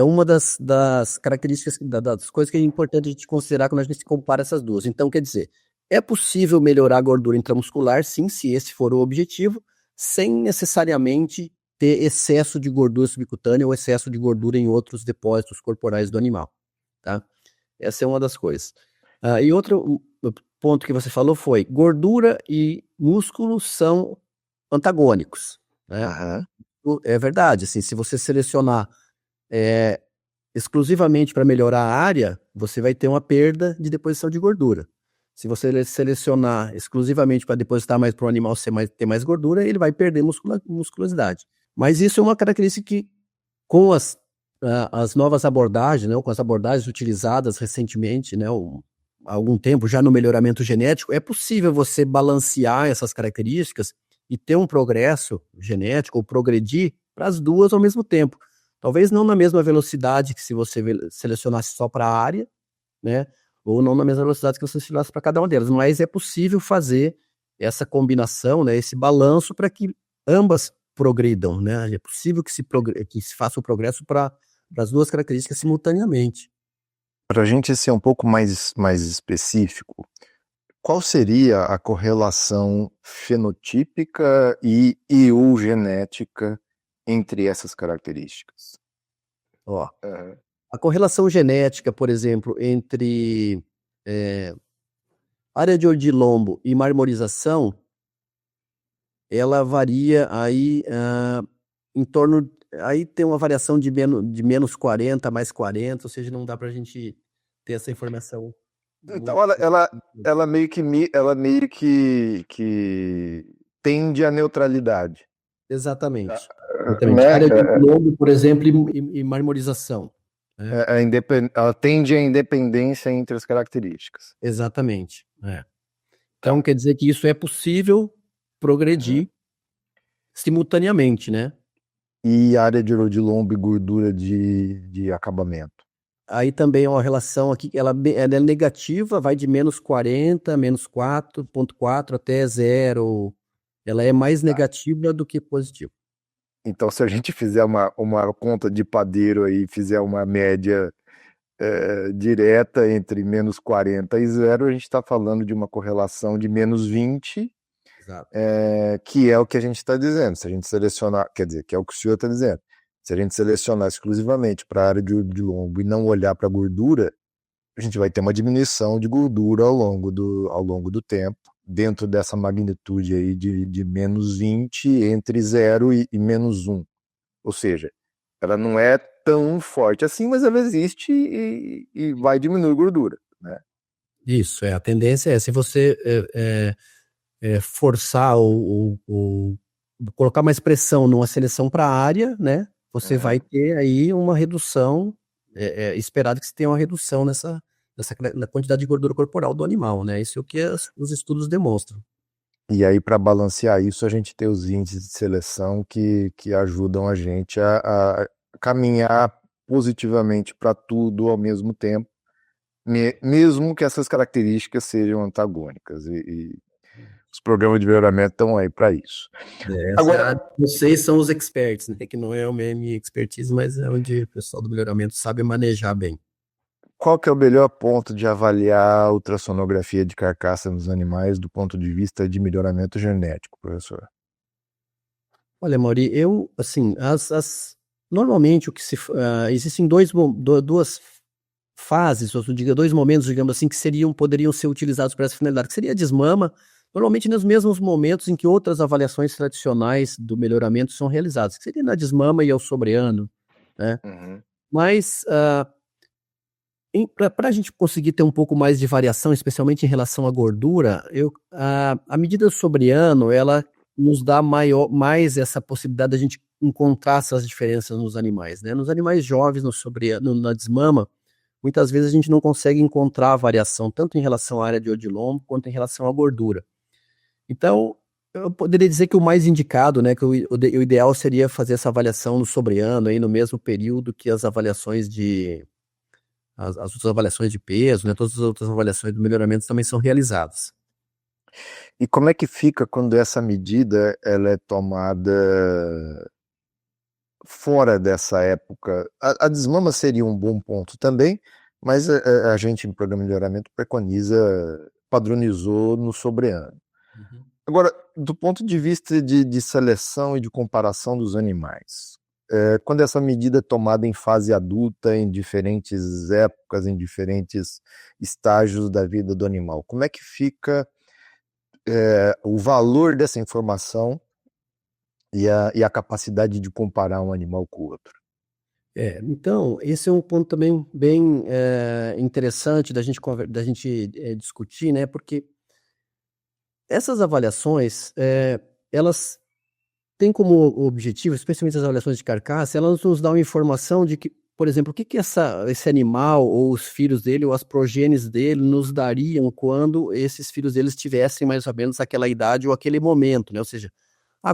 Speaker 2: uma das características, das coisas que é importante a gente considerar quando a gente compara essas duas. Então, quer dizer, é possível melhorar a gordura intramuscular, sim, se esse for o objetivo, sem necessariamente ter excesso de gordura subcutânea ou excesso de gordura em outros depósitos corporais do animal. Tá? Essa é uma das coisas. E outro ponto que você falou foi: gordura e músculo são antagônicos. Né? É verdade. Assim, se você selecionar exclusivamente para melhorar a área, você vai ter uma perda de deposição de gordura. Se você selecionar exclusivamente para depositar mais para o animal ter mais gordura, ele vai perder musculosidade. Mas isso é uma característica que, com as novas abordagens, né, com as abordagens utilizadas recentemente, né, algum tempo já no melhoramento genético, é possível você balancear essas características e ter um progresso genético ou progredir para as duas ao mesmo tempo. Talvez não na mesma velocidade que se você selecionasse só para a área, né? Ou não na mesma velocidade que você selecionasse para cada uma delas, mas é possível fazer essa combinação, né? Esse balanço para que ambas progridam, né? É possível que se faça o progresso para as duas características simultaneamente.
Speaker 1: Para a gente ser um pouco mais específico, qual seria a correlação fenotípica e eugenética entre essas características?
Speaker 2: Ó,
Speaker 1: Aham.
Speaker 2: a correlação genética, por exemplo, entre área de odilombo e marmorização, ela varia aí em torno. Aí tem uma variação de menos 40 mais 40, ou seja, não dá para a gente ter essa informação.
Speaker 1: Então ela meio que tende à neutralidade,
Speaker 2: Exatamente. Exatamente.
Speaker 1: né?
Speaker 2: Área de odilombo, por exemplo, e marmorização, né?
Speaker 1: Ela tende à independência entre as características.
Speaker 2: Exatamente. Então, quer dizer que isso é possível progredir simultaneamente, né?
Speaker 1: E área de odilombo e gordura de acabamento.
Speaker 2: Aí também é uma relação aqui, ela é negativa, vai de menos 40, menos 4,4 até 0. Ela é mais negativa do que positiva.
Speaker 1: Então, se a gente fizer uma conta de padeiro aí, fizer uma média direta entre menos 40 e 0, a gente está falando de uma correlação de menos 20,
Speaker 2: Exato.
Speaker 1: que é o que a gente está dizendo. Se a gente selecionar, quer dizer, que é o que o senhor está dizendo. Se a gente selecionar exclusivamente para a área de lombo e não olhar para a gordura, a gente vai ter uma diminuição de gordura ao longo do tempo, dentro dessa magnitude aí de menos 20, entre 0 e menos 1. Ou seja, ela não é tão forte assim, mas ela existe e vai diminuir gordura, né?
Speaker 2: Isso, a tendência é, se você forçar ou colocar mais pressão numa seleção para a área, né, você vai ter aí uma redução, esperado que se tenha uma redução na quantidade de gordura corporal do animal, né, isso é o que os estudos demonstram.
Speaker 1: E aí, para balancear isso, a gente tem os índices de seleção que ajudam a gente a caminhar positivamente para tudo ao mesmo tempo, mesmo que essas características sejam antagônicas. E os programas de melhoramento estão aí para isso. Agora,
Speaker 2: Vocês são os experts, né, que não é a minha expertise, mas é onde o pessoal do melhoramento sabe manejar bem.
Speaker 1: qual que é o melhor ponto de avaliar a ultrassonografia de carcaça nos animais do ponto de vista de melhoramento genético, professor?
Speaker 2: Olha, Mauri, assim, normalmente existem duas fases, ou diga, dois momentos, digamos assim, que poderiam ser utilizados para essa finalidade, que seria a desmama, normalmente nos mesmos momentos em que outras avaliações tradicionais do melhoramento são realizadas, que seria na desmama e ao sobreano, né? Mas para a gente conseguir ter um pouco mais de variação, especialmente em relação à gordura, a medida do sobreano, ela nos dá mais essa possibilidade da gente encontrar essas diferenças nos animais, né? Nos animais jovens, na desmama, muitas vezes a gente não consegue encontrar a variação, tanto em relação à área de odilombo, quanto em relação à gordura. Então, eu poderia dizer que o mais indicado, né, que o ideal seria fazer essa avaliação no sobreano, aí no mesmo período que as avaliações as outras avaliações de peso, né, todas as outras avaliações do melhoramento também são realizadas.
Speaker 1: E como é que fica quando essa medida ela é tomada fora dessa época? A desmama seria um bom ponto também, mas a gente, em programa de melhoramento, padronizou no sobreano. Agora, do ponto de vista de seleção e de comparação dos animais, quando essa medida é tomada em fase adulta, em diferentes épocas, em diferentes estágios da vida do animal, como é que fica o valor dessa informação e a capacidade de comparar um animal com o outro?
Speaker 2: Então, esse é um ponto também bem interessante da gente discutir, né? Porque essas avaliações, elas têm como objetivo, especialmente as avaliações de carcaça, elas nos dão informação de que por exemplo, o que que esse animal, ou os filhos dele, ou as progênies dele, nos dariam quando esses filhos deles tivessem mais ou menos aquela idade ou aquele momento, né? Ou seja,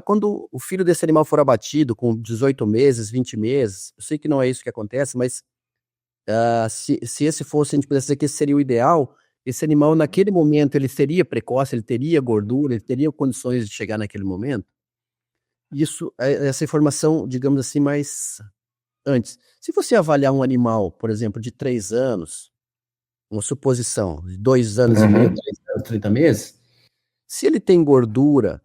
Speaker 2: quando o filho desse animal for abatido com 18 meses, 20 meses, eu sei que não é isso que acontece, mas se esse fosse, a gente pudesse dizer que esse seria o ideal, esse animal, naquele momento, ele seria precoce, ele teria gordura, ele teria condições de chegar naquele momento. Isso, essa informação, digamos assim, mais antes. Se você avaliar um animal, por exemplo, de 3 anos, uma suposição, de 2 anos e meio, 3 anos, 30 meses, se ele tem gordura,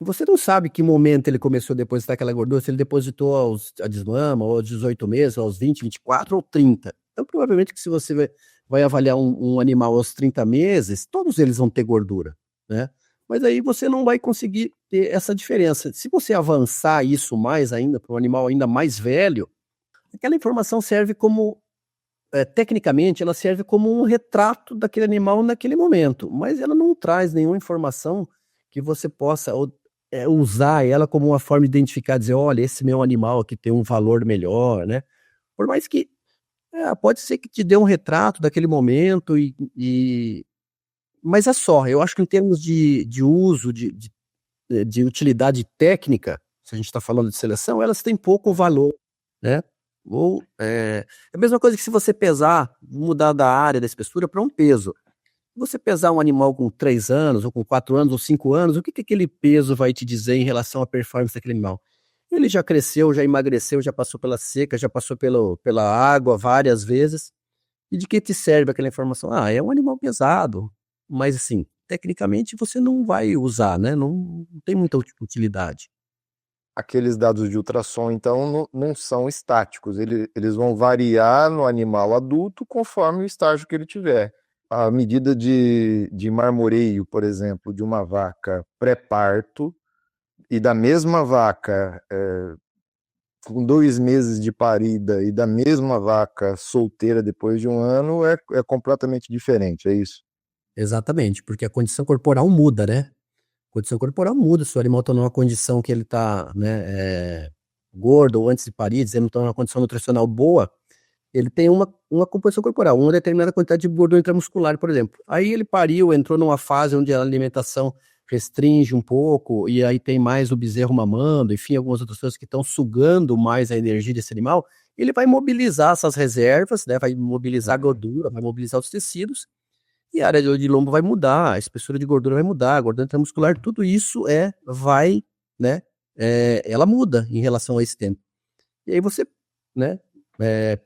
Speaker 2: você não sabe que momento ele começou a depositar aquela gordura, se ele depositou a desmama, ou aos 18 meses, ou aos 20, 24 ou 30. Então, provavelmente que se você vai avaliar um animal aos 30 meses, todos eles vão ter gordura, né? Mas aí você não vai conseguir ter essa diferença. Se você avançar isso mais ainda, para um animal ainda mais velho, aquela informação serve como, tecnicamente, ela serve como um retrato daquele animal naquele momento, mas ela não traz nenhuma informação que você possa usar ela como uma forma de identificar, dizer, olha, esse meu animal aqui tem um valor melhor, né? Por mais que, pode ser que te dê um retrato daquele momento mas é só, eu acho que em termos de uso, de utilidade técnica, se a gente está falando de seleção, elas têm pouco valor, né? Ou é a mesma coisa que se você pesar, mudar da área da espessura para um peso. Se você pesar um animal com 3 anos, ou com 4 anos, ou 5 anos, o que que aquele peso vai te dizer em relação à performance daquele animal? Ele já cresceu, já emagreceu, já passou pela seca, já passou pela água várias vezes. E de que te serve aquela informação? É um animal pesado, mas assim, tecnicamente você não vai usar, né? Não tem muita utilidade.
Speaker 1: Aqueles dados de ultrassom, então, não são estáticos, eles vão variar no animal adulto conforme o estágio que ele tiver. A medida de marmoreio, por exemplo, de uma vaca pré-parto e da mesma vaca com 2 meses de parida e da mesma vaca solteira depois de 1 ano é completamente diferente, é isso?
Speaker 2: Exatamente, porque a condição corporal muda, né? A condição corporal muda, se o animal está numa condição que ele está, né, gordo ou antes de parir, dizendo que está numa condição nutricional boa, ele tem uma composição corporal, uma determinada quantidade de gordura intramuscular, por exemplo. Aí ele pariu, entrou numa fase onde a alimentação restringe um pouco, e aí tem mais o bezerro mamando, enfim, algumas outras coisas que estão sugando mais a energia desse animal, ele vai mobilizar essas reservas, né, vai mobilizar a gordura, vai mobilizar os tecidos, e a área de lombo vai mudar, a espessura de gordura vai mudar, a gordura intramuscular, tudo isso vai, né, ela muda em relação a esse tempo. E aí você, né,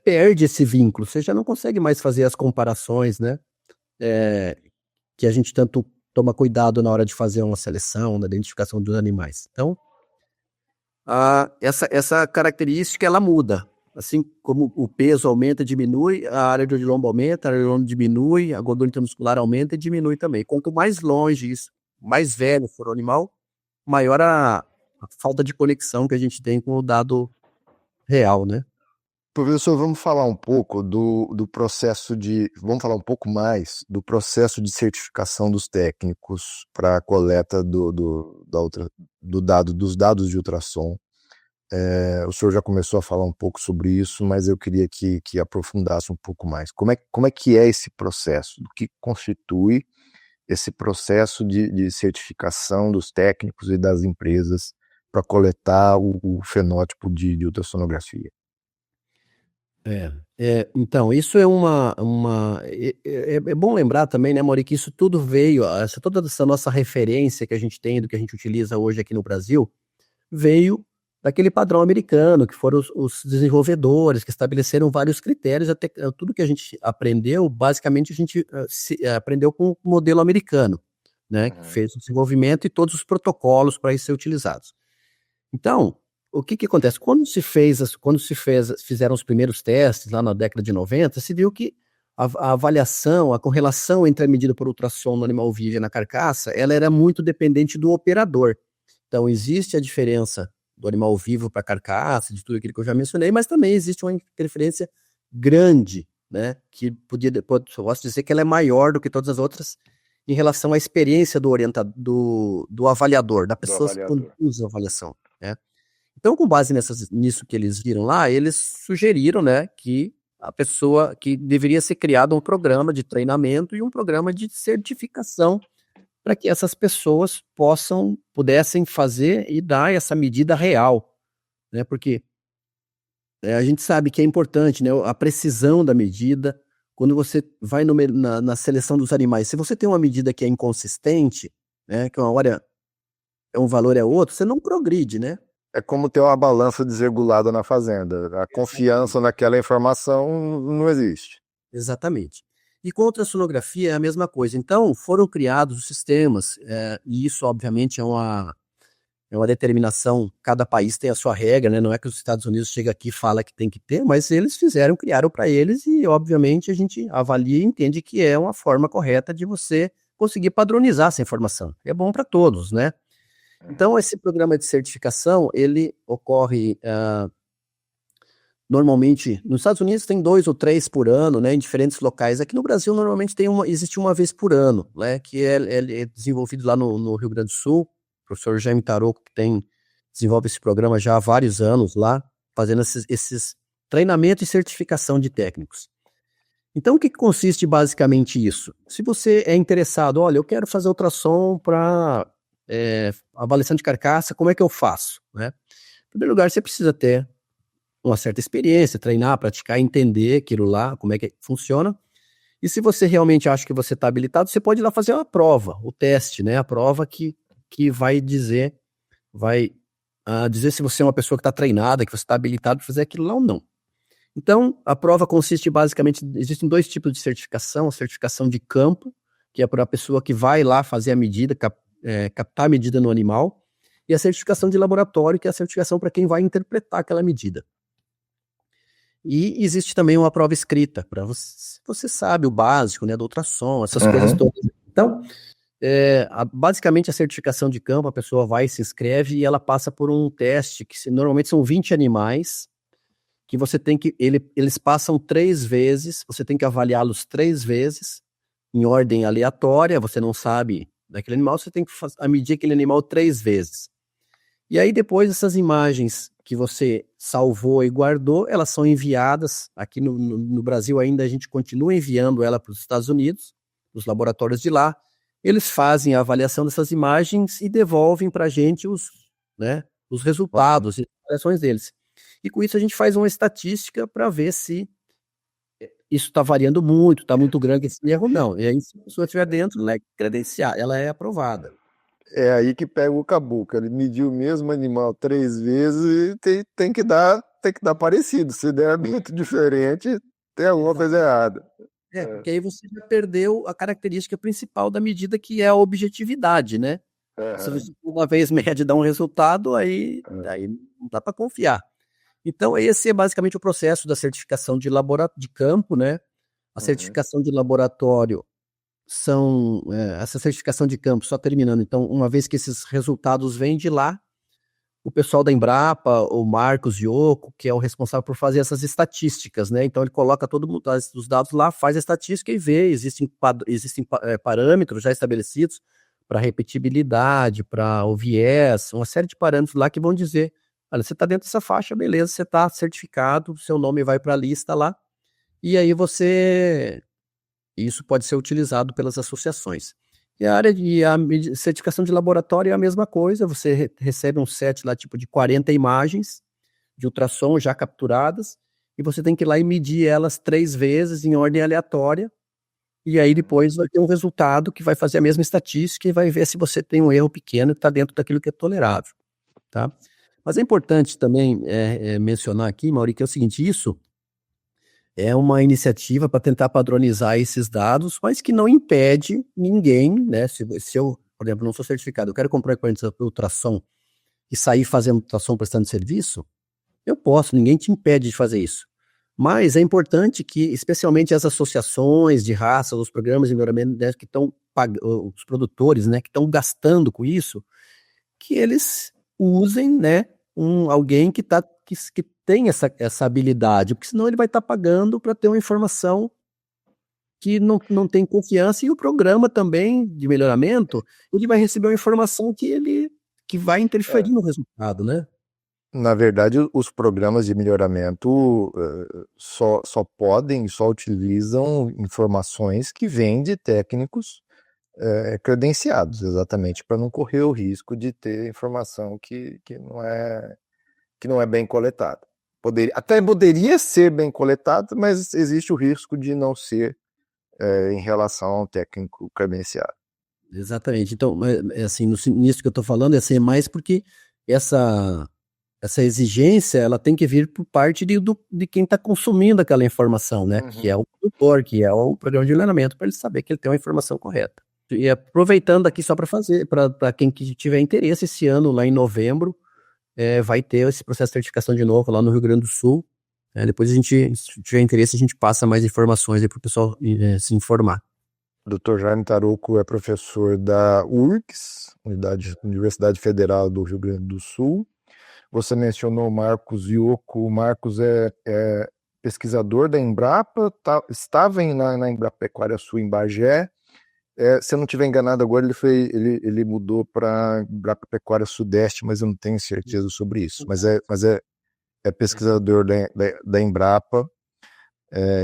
Speaker 2: perde esse vínculo, você já não consegue mais fazer as comparações, né, que a gente tanto toma cuidado na hora de fazer uma seleção, na identificação dos animais. Então, essa característica, ela muda. Assim como o peso aumenta e diminui, a área de lombo aumenta, a área de lombo diminui, a gordura intramuscular aumenta e diminui também. Quanto mais longe isso, mais velho for o animal, maior a falta de conexão que a gente tem com o dado real, né?
Speaker 1: Professor, vamos falar um pouco do processo vamos falar um pouco mais do processo de certificação dos técnicos para a coleta dos dados de ultrassom. O senhor já começou a falar um pouco sobre isso, mas eu queria que aprofundasse um pouco mais. Como é que é esse processo? O que constitui esse processo de certificação dos técnicos e das empresas para coletar o fenótipo de ultrassonografia?
Speaker 2: Então, isso é bom lembrar também, né, Mauri, que isso tudo veio, toda essa nossa referência que a gente tem do que a gente utiliza hoje aqui no Brasil, veio daquele padrão americano, que foram os desenvolvedores, que estabeleceram vários critérios, até tudo que a gente aprendeu, basicamente a gente aprendeu com o modelo americano, né, que fez o desenvolvimento e todos os protocolos para isso ser utilizados. Então, o que que acontece? Fizeram os primeiros testes lá na década de 90, se viu que a avaliação, a correlação entre a medida por ultrassom no animal vivo e na carcaça, ela era muito dependente do operador. Então, existe a diferença do animal vivo para a carcaça, de tudo aquilo que eu já mencionei, mas também existe uma interferência grande, né, que posso dizer que ela é maior do que todas as outras em relação à experiência do avaliador, da pessoa que conduz a avaliação, né? Então, com base nisso que eles viram lá, eles sugeriram, né, que a pessoa que deveria ser criado um programa de treinamento e um programa de certificação para que essas pessoas pudessem fazer e dar essa medida real, né? Porque a gente sabe que é importante, né, a precisão da medida. Quando você vai na seleção dos animais, se você tem uma medida que é inconsistente, né, que uma hora um valor é outro, você não progride, né?
Speaker 1: É como ter uma balança desregulada na fazenda. A confiança naquela informação não existe.
Speaker 2: Exatamente. E com a ultrassonografia é a mesma coisa. Então, foram criados os sistemas, e isso, obviamente, é uma determinação, cada país tem a sua regra, né? Não é que os Estados Unidos chega aqui e fala que tem que ter, mas eles criaram para eles e, obviamente, a gente avalia e entende que é uma forma correta de você conseguir padronizar essa informação. É bom para todos, né? Então, esse programa de certificação, ele ocorre normalmente, nos Estados Unidos tem 2 ou 3 por ano, né, em diferentes locais. Aqui no Brasil, normalmente existe uma vez por ano, né, que é desenvolvido lá no Rio Grande do Sul. O professor Jaime Taroco, que desenvolve esse programa já há vários anos lá, fazendo esses treinamento e certificação de técnicos. Então, o que consiste basicamente isso? Se você é interessado, olha, eu quero fazer ultrassom para avaliação de carcaça, como é que eu faço, né? Em primeiro lugar, você precisa ter uma certa experiência, treinar, praticar, entender aquilo lá, como é que funciona. E se você realmente acha que você está habilitado, você pode ir lá fazer uma prova, o teste, né? A prova que vai dizer se você é uma pessoa que está treinada, que você está habilitado para fazer aquilo lá ou não. Então, a prova consiste basicamente, existem 2 tipos de certificação: a certificação de campo, que é para a pessoa que vai lá fazer a medida, captar a medida no animal, e a certificação de laboratório, que é a certificação para quem vai interpretar aquela medida. E existe também uma prova escrita, para você sabe o básico, né, do ultrassom, essas coisas todas. Então, basicamente a certificação de campo, a pessoa vai, se inscreve e ela passa por um teste, que normalmente são 20 animais, que você tem que, eles passam 3 vezes, você tem que avaliá-los 3 vezes, em ordem aleatória, você não sabe daquele animal, você tem que medir aquele animal 3 vezes. E aí depois essas imagens que você salvou e guardou, elas são enviadas, aqui no Brasil ainda a gente continua enviando ela para os Estados Unidos, os laboratórios de lá, eles fazem a avaliação dessas imagens e devolvem para a gente os resultados e as avaliações deles. E com isso a gente faz uma estatística para ver se isso está variando muito, está muito grande esse erro, não. E aí, se a pessoa estiver dentro, ela é credenciada, ela é aprovada.
Speaker 1: É aí que pega o caboclo. Ele mediu o mesmo animal 3 vezes e tem que dar parecido. Se der muito diferente, tem alguma coisa errada.
Speaker 2: Porque aí você já perdeu a característica principal da medida, que é a objetividade, né? Se você uma vez mede e dá um resultado, aí não dá para confiar. Então, esse é basicamente o processo da certificação de campo, né? A certificação de laboratório essa certificação de campo, só terminando, então, uma vez que esses resultados vêm de lá, o pessoal da Embrapa, o Marcos Ioco, que é o responsável por fazer essas estatísticas, né? Então ele coloca todo mundo, os dados lá, faz a estatística e vê, existem parâmetros já estabelecidos para repetibilidade, para o viés, uma série de parâmetros lá que vão dizer, olha, você está dentro dessa faixa, beleza, você está certificado, seu nome vai para a lista lá, e aí isso pode ser utilizado pelas associações. E a certificação de laboratório é a mesma coisa, você recebe um set lá tipo de 40 imagens de ultrassom já capturadas, e você tem que ir lá e medir elas 3 vezes em ordem aleatória, e aí depois vai ter um resultado que vai fazer a mesma estatística e vai ver se você tem um erro pequeno e está dentro daquilo que é tolerável, tá? Mas é importante também mencionar aqui, Mauri, que é o seguinte: isso é uma iniciativa para tentar padronizar esses dados, mas que não impede ninguém, né? Se eu, por exemplo, não sou certificado, eu quero comprar equipamento de ultrassom e sair fazendo ultrassom prestando serviço, eu posso, ninguém te impede de fazer isso. Mas é importante que, especialmente as associações de raça, os programas de melhoramento, né, que estão os produtores, né, que estão gastando com isso, que eles usem, né, alguém que tem essa habilidade, porque senão ele vai estar pagando para ter uma informação que não tem confiança, e o programa também de melhoramento, ele vai receber uma informação que vai interferir no resultado, né?
Speaker 1: Na verdade, os programas de melhoramento só utilizam informações que vêm de técnicos credenciados, exatamente, para não correr o risco de ter informação que não é bem coletada. Até poderia ser bem coletada, mas existe o risco de não ser em relação a um técnico credenciado.
Speaker 2: Exatamente. Então, assim, nisso que eu estou falando, é mais porque essa exigência, ela tem que vir por parte de quem está consumindo aquela informação, né? Que é o produtor, que é o programa de melhoramento, para ele saber que ele tem uma informação correta. E aproveitando aqui só para fazer, para quem tiver interesse, esse ano, lá em novembro, vai ter esse processo de certificação de novo lá no Rio Grande do Sul. Depois se tiver interesse, a gente passa mais informações aí para o pessoal se informar.
Speaker 1: O Dr. Jaime Tarouco é professor da URGS, Universidade Federal do Rio Grande do Sul. Você mencionou o Marcos Ioco. O Marcos é pesquisador da Embrapa, estava na Embrapecuária Sul, em Bagé. Se eu não estiver enganado agora, ele mudou para Embrapecuária Sudeste, mas eu não tenho certeza sobre isso. Mas é pesquisador da Embrapa.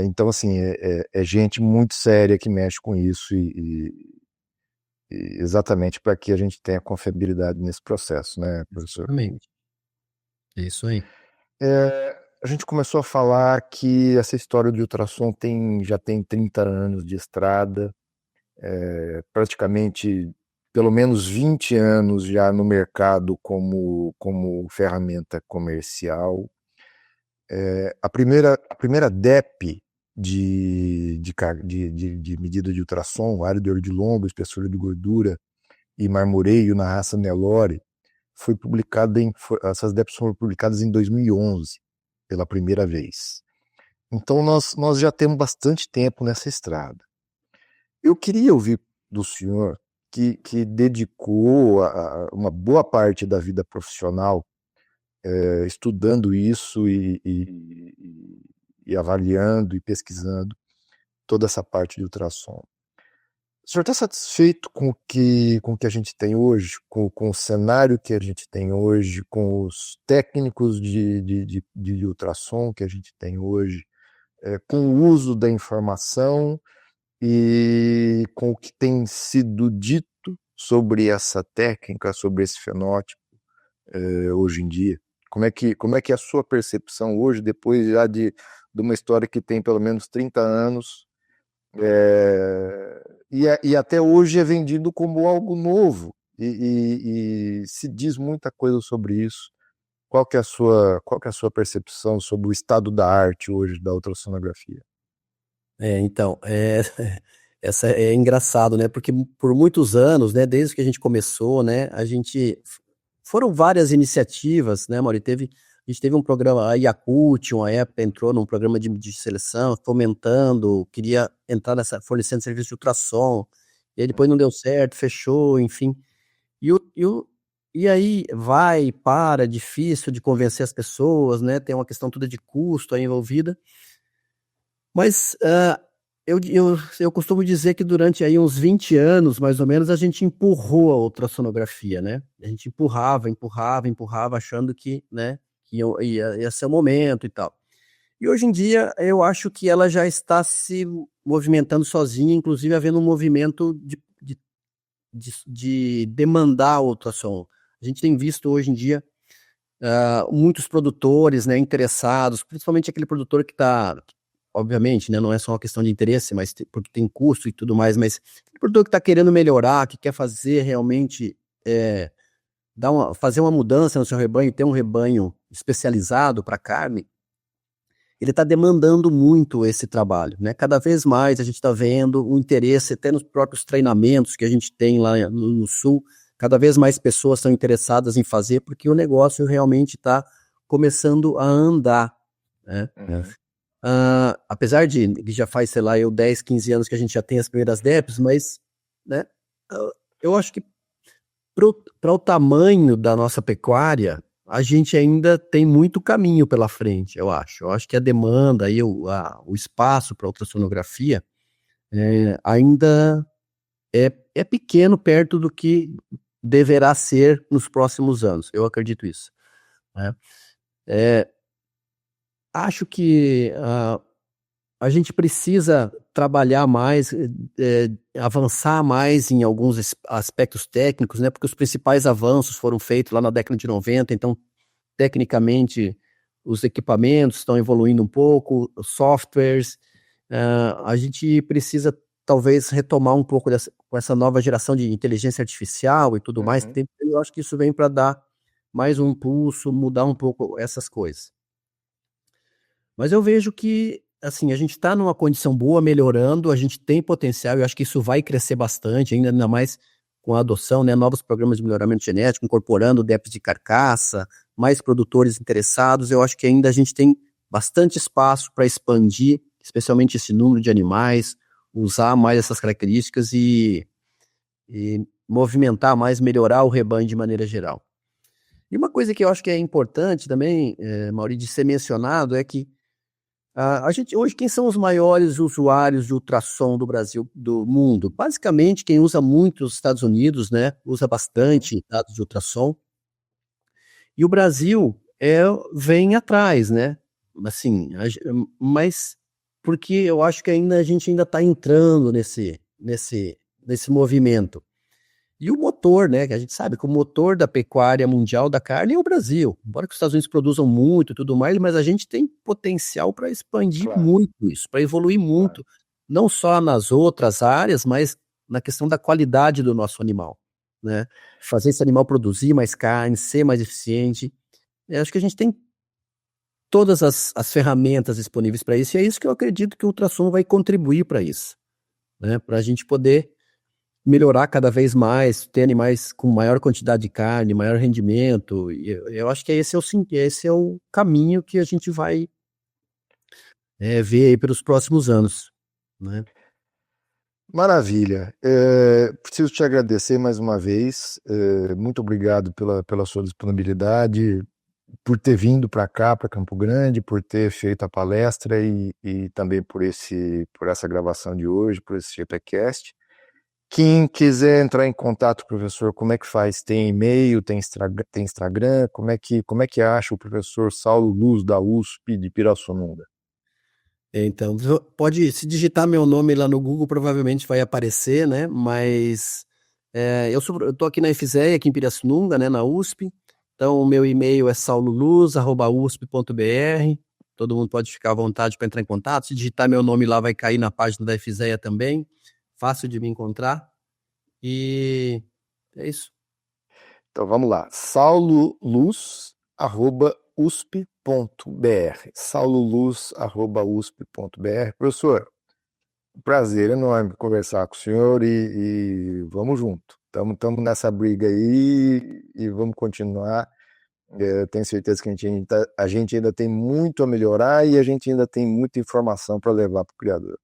Speaker 1: Então, assim, é gente muito séria que mexe com isso e exatamente para que a gente tenha confiabilidade nesse processo, né, professor?
Speaker 2: Exatamente. É isso aí.
Speaker 1: A gente começou a falar que essa história de ultrassom já tem 30 anos de estrada, praticamente pelo menos 20 anos já no mercado como ferramenta comercial. A primeira DEP de medida de ultrassom, área de lombo, espessura de gordura e marmoreio na raça Nelore, essas DEPs foram publicadas em 2011, pela primeira vez. Então nós já temos bastante tempo nessa estrada. Eu queria ouvir do senhor, que dedicou uma boa parte da vida profissional estudando isso e avaliando e pesquisando toda essa parte de ultrassom. O senhor está satisfeito com o que a gente tem hoje, com o cenário que a gente tem hoje, com os técnicos de ultrassom que a gente tem hoje, com o uso da informação e com o que tem sido dito sobre essa técnica, sobre esse fenótipo hoje em dia? Como é que é a sua percepção hoje, depois já de uma história que tem pelo menos 30 anos, e até hoje é vendido como algo novo, e se diz muita coisa sobre isso. Qual que é a sua percepção sobre o estado da arte hoje da ultrassonografia?
Speaker 2: Então, essa é engraçado, né? Porque por muitos anos, né, desde que a gente começou, né, foram várias iniciativas, né, Mauri? A gente teve um programa, a Yakult, uma época, entrou num programa de seleção, fomentando, queria entrar fornecendo serviço de ultrassom, e aí depois não deu certo, fechou, enfim. E aí difícil de convencer as pessoas, né? Tem uma questão toda de custo aí envolvida. Mas eu costumo dizer que durante aí uns 20 anos, mais ou menos, a gente empurrou a ultrassonografia, né? A gente empurrava, achando que, né, que ia ser o momento e tal. E hoje em dia, eu acho que ela já está se movimentando sozinha, inclusive havendo um movimento de demandar o ultrassom. A gente tem visto hoje em dia muitos produtores, né, interessados, principalmente aquele produtor que está, obviamente, né, não é só uma questão de interesse, mas porque tem custo e tudo mais, mas o produtor que está querendo melhorar, que quer fazer realmente, fazer uma mudança no seu rebanho, ter um rebanho especializado para carne, ele está demandando muito esse trabalho, né? Cada vez mais a gente está vendo o interesse, até nos próprios treinamentos que a gente tem lá no Sul, cada vez mais pessoas estão interessadas em fazer, porque o negócio realmente está começando a andar, né? Apesar de que já faz, sei lá, 10, 15 anos que a gente já tem as primeiras DEPs, mas, né, eu acho que para o tamanho da nossa pecuária, a gente ainda tem muito caminho pela frente, eu acho. Eu acho que a demanda e o espaço para ultrassonografia ainda é pequeno perto do que deverá ser nos próximos anos. Eu acredito isso, né? Acho que a gente precisa trabalhar mais, avançar mais em alguns aspectos técnicos, né? Porque os principais avanços foram feitos lá na década de 90, então, tecnicamente, os equipamentos estão evoluindo um pouco, os softwares. A gente precisa, talvez, retomar um pouco com essa nova geração de inteligência artificial e tudo mais. Eu acho que isso vem para dar mais um impulso, mudar um pouco essas coisas. Mas eu vejo que, assim, a gente está numa condição boa, melhorando, a gente tem potencial, eu acho que isso vai crescer bastante, ainda mais com a adoção, né, novos programas de melhoramento genético, incorporando DEPs de carcaça, mais produtores interessados. Eu acho que ainda a gente tem bastante espaço para expandir, especialmente esse número de animais, usar mais essas características e movimentar mais, melhorar o rebanho de maneira geral. E uma coisa que eu acho que é importante também, Mauri, de ser mencionado, é que a gente, hoje, quem são os maiores usuários de ultrassom do Brasil, do mundo? Basicamente, quem usa muito os Estados Unidos, né? Usa bastante dados de ultrassom. E o Brasil vem atrás, né? Assim, mas porque eu acho que a gente ainda está entrando nesse movimento. E o motor, né, que a gente sabe que o motor da pecuária mundial da carne é o Brasil. Embora que os Estados Unidos produzam muito e tudo mais, mas a gente tem potencial para expandir muito isso, para evoluir muito, não só nas outras áreas, mas na questão da qualidade do nosso animal, né? Fazer esse animal produzir mais carne, ser mais eficiente. Eu acho que a gente tem todas as ferramentas disponíveis para isso, e é isso que eu acredito que o ultrassom vai contribuir para isso, né? Para a gente poder melhorar cada vez mais, ter animais com maior quantidade de carne, maior rendimento. E eu acho que esse é o caminho que a gente vai ver aí pelos próximos anos, né?
Speaker 1: Maravilha. Preciso te agradecer mais uma vez. Muito obrigado pela sua disponibilidade, por ter vindo para cá, para Campo Grande, por ter feito a palestra e também por essa gravação de hoje, por esse GPcast. Quem quiser entrar em contato, professor, como é que faz? Tem e-mail, tem Instagram? Como é que acha o professor Saulo Luz, da USP de Pirassununga?
Speaker 2: Então, pode se digitar meu nome lá no Google, provavelmente vai aparecer, né? Mas eu tô aqui na FZE, aqui em Pirassununga, né, na USP. Então, o meu e-mail é sauloluz@usp.br. Todo mundo pode ficar à vontade para entrar em contato. Se digitar meu nome lá, vai cair na página da FZE também. Fácil de me encontrar. E é isso.
Speaker 1: Então vamos lá. sauloluz@usp.br. sauloluz@usp.br. Professor, um prazer enorme conversar com o senhor e vamos junto. Estamos nessa briga aí e vamos continuar. Eu tenho certeza que a gente ainda tem muito a melhorar e a gente ainda tem muita informação para levar para o criador.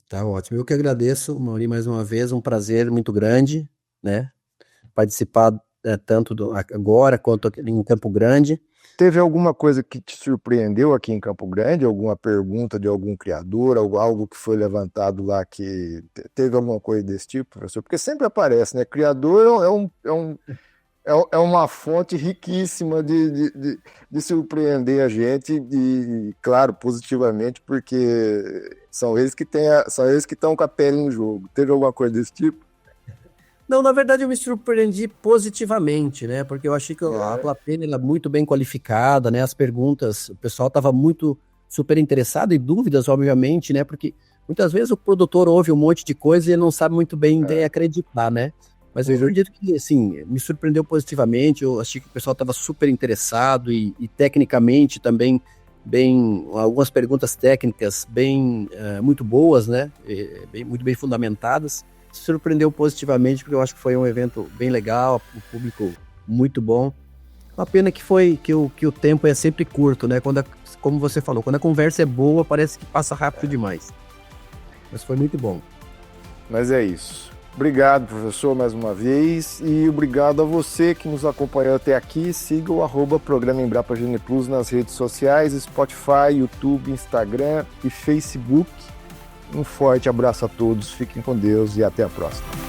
Speaker 2: Tá ótimo. Eu que agradeço, Mauri, mais uma vez, um prazer muito grande, né? Participar tanto agora quanto em Campo Grande.
Speaker 1: Teve alguma coisa que te surpreendeu aqui em Campo Grande? Alguma pergunta de algum criador, algo que foi levantado lá que teve alguma coisa desse tipo, professor? Porque sempre aparece, né? Criador é uma fonte riquíssima de surpreender a gente e, claro, positivamente, porque são eles que estão com a pele no jogo. Teve alguma coisa desse tipo?
Speaker 2: Não, na verdade eu me surpreendi positivamente, né? Porque eu achei que a plateia era muito bem qualificada, né? As perguntas, o pessoal estava muito super interessado e dúvidas, obviamente, né? Porque muitas vezes o produtor ouve um monte de coisa e ele não sabe muito bem acreditar, né? Mas eu acredito que, assim, me surpreendeu positivamente. Eu achei que o pessoal estava super interessado e tecnicamente também algumas perguntas técnicas muito boas, né? Muito bem fundamentadas. Surpreendeu positivamente, porque eu acho que foi um evento bem legal, o público muito bom. Uma pena que o tempo é sempre curto, né? Como você falou, quando a conversa é boa, parece que passa rápido demais. Mas foi muito bom.
Speaker 1: Mas é isso. Obrigado, professor, mais uma vez, e obrigado a você que nos acompanhou até aqui. Siga o @Programa Embrapa Gene Plus nas redes sociais, Spotify, YouTube, Instagram e Facebook. Um forte abraço a todos, fiquem com Deus e até a próxima.